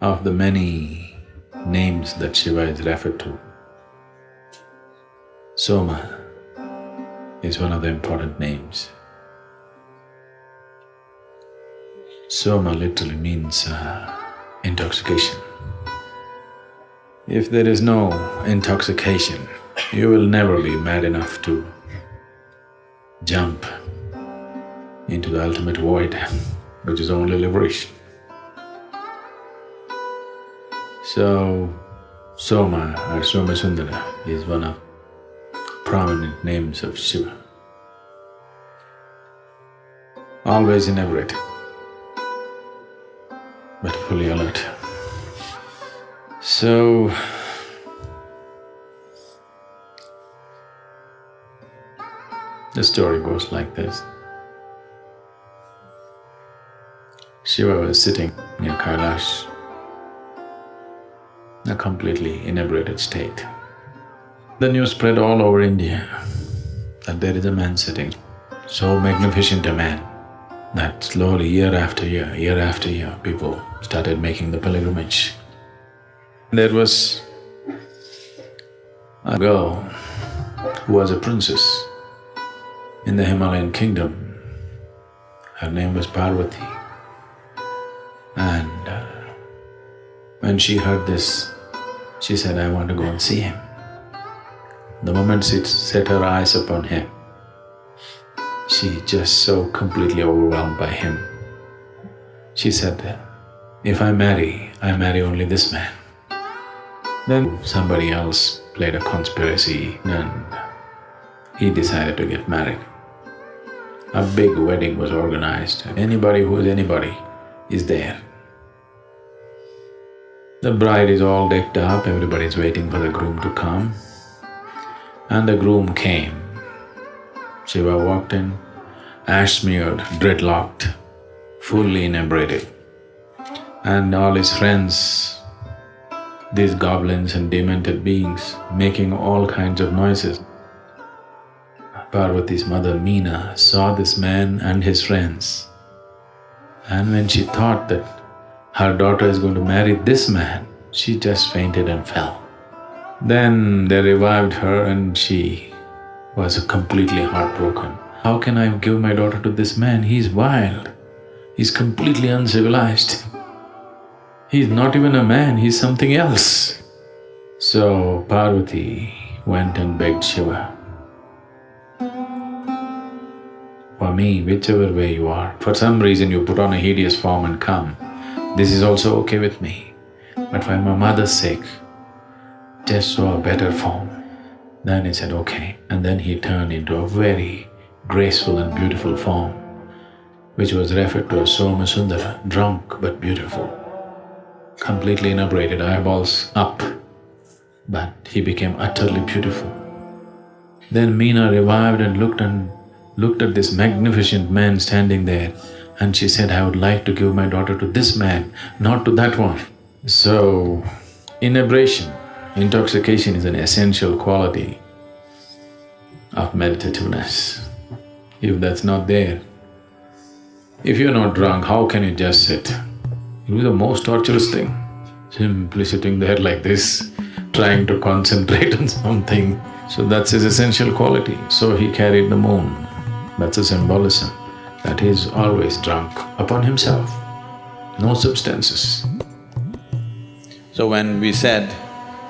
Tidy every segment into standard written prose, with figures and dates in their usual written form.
of the many names that Shiva is referred to. Soma is one of the important names. Soma literally means intoxication. If there is no intoxication, you will never be mad enough to jump into the ultimate void, which is only liberation. So, Soma or Somasundara is one of prominent names of Shiva. Always inebriated, but fully alert. So, the story goes like this. Shiva was sitting near Kailash in a completely inebriated state. The news spread all over India that there is a man sitting, so magnificent a man that slowly year after year, people started making the pilgrimage. There was a girl who was a princess in the Himalayan kingdom. Her name was Parvati. And when she heard this, she said, I want to go and see him. The moment she set her eyes upon him, she just so completely overwhelmed by him. She said, if I marry only this man. Then somebody else played a conspiracy and he decided to get married. A big wedding was organized. Anybody who is anybody is there. The bride is all decked up, everybody is waiting for the groom to come. And the groom came. Shiva walked in, ash-smeared, dreadlocked, fully inebriated. And all his friends, these goblins and demented beings, making all kinds of noises. Parvati's mother Meena saw this man and his friends, and when she thought that her daughter is going to marry this man, she just fainted and fell. Then they revived her and she was completely heartbroken. How can I give my daughter to this man? He's wild, he's completely uncivilized. He's not even a man, he's something else. So Parvati went and begged Shiva, for me, whichever way you are, for some reason you put on a hideous form and come, this is also okay with me. But for my mother's sake, just show a better form. Then he said, okay. And then he turned into a very graceful and beautiful form, which was referred to as Somasundara, drunk but beautiful, completely inebriated, eyeballs up, but he became utterly beautiful. Then Meena revived and looked at this magnificent man standing there, and she said, I would like to give my daughter to this man, not to that one. So, inebriation, intoxication is an essential quality of meditativeness. If that's not there, if you're not drunk, how can you just sit? It will be the most torturous thing, simply sitting there like this, trying to concentrate on something. So that's his essential quality. So he carried the moon. That's a symbolism, that he is always drunk upon himself, no substances. So when we said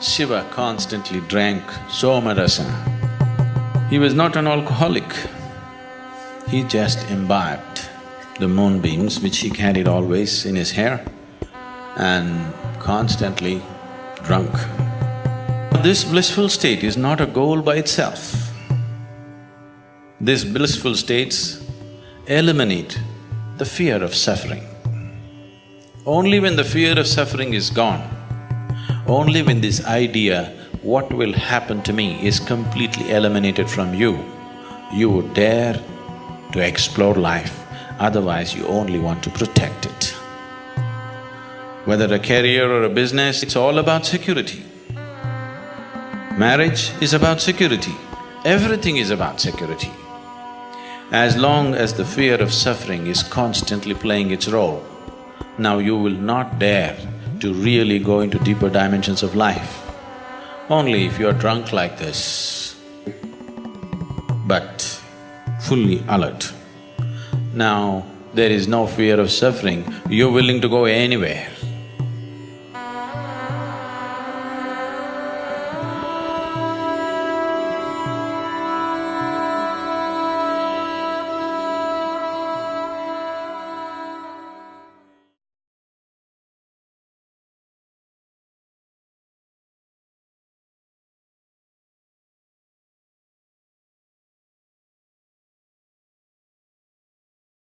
Shiva constantly drank Somarasa, he was not an alcoholic. He just imbibed the moonbeams which he carried always in his hair and constantly drunk. This blissful state is not a goal by itself. These blissful states eliminate the fear of suffering. Only when the fear of suffering is gone, only when this idea, what will happen to me, is completely eliminated from you, you would dare to explore life. Otherwise, you only want to protect it. Whether a career or a business, it's all about security. Marriage is about security. Everything is about security. As long as the fear of suffering is constantly playing its role, now you will not dare to really go into deeper dimensions of life. Only if you're drunk like this, but fully alert. Now, there is no fear of suffering, you're willing to go anywhere.